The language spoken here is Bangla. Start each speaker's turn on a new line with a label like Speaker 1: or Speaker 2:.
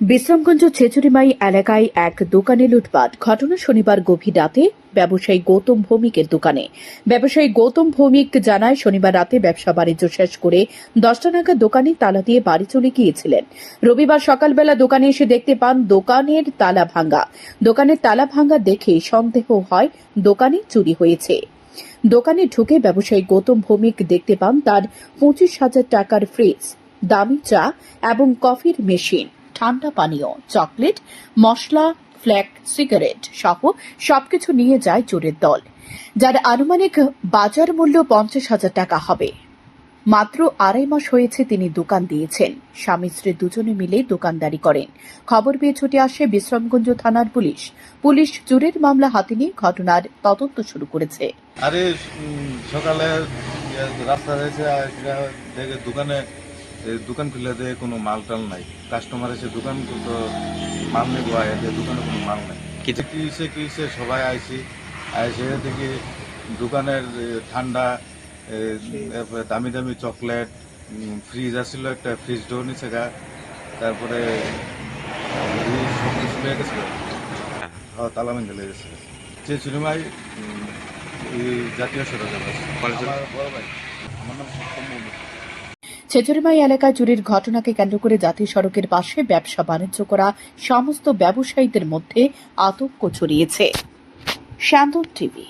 Speaker 1: বিশ্রামগঞ্জ ছেচুরিমাই এলাকায় এক দোকানে লুটপাট। ঘটনা শনিবার গভীর রাতে ব্যবসায়ী গৌতম ভৌমিকের দোকানে। ব্যবসায়ী গৌতম ভৌমিক জানায়, শনিবার রাতে ব্যবসা বাণিজ্য শেষ করে 10টা নাগাদ দোকানে তালা দিয়ে বাড়ি চলে গিয়েছিলেন। রবিবার সকালবেলা দোকানে এসে দেখতে পান দোকানের তালা ভাঙা। দোকানের তালা ভাঙা দেখে সন্দেহ হয় দোকানে চুরি হয়েছে। দোকানে ঢুকে ব্যবসায়ী গৌতম ভৌমিক দেখতে পান তার 25,000 টাকার ফ্রিজ, দামি চা এবং কফির মেশিন, ঠান্ডা পানীয়, চকলেট, মশলা, ফ্ল্যাক, সিগারেট সহ সবকিছু নিয়ে যায় চোরের দল, যার আনুমানিক বাজার মূল্য 50,000 টাকা হবে। মাত্র 2.5 মাস হয়েছে তিনি দোকান দিয়েছেন। স্বামী স্ত্রী দুজনে মিলে দোকানদারি করেন। খবর পেয়ে ছুটে আসে বিশ্রামগঞ্জ থানার পুলিশ। পুলিশ চুরির মামলা হাতে নিয়ে ঘটনার তদন্ত শুরু করেছে।
Speaker 2: আরে সকালে রাস্তা হয়েছে দেখে দোকান খুলে দেয়, কোনো মাল টাল নাই। কাস্টমার এসে দোকান তো মাল নেই, দোকানে কোনো মাল নাই। কিসে সবাই আইসে দেখি দোকানের ঠান্ডা, তারপরে দামি দামি চকলেট, ফ্রিজ আসছিল, একটা ফ্রিজ ডোর নিচে গা, তারপরে সব কিছু লেগে গেছিল, তালা মেঘে লেগে গেছিল। ছেচুরিমাই জাতীয় সড়ক। আমার বড় ভাই, আমার নাম সত্যম মৌমিক।
Speaker 1: ছেচুরিমাই এলাকায় চুরির ঘটনাকে কেন্দ্র করে জাতীয় সড়কের পাশে ব্যবসা বাণিজ্য করা সমস্ত ব্যবসায়ীদের মধ্যে আতঙ্ক ছড়িয়েছে। শান্তন টিভি।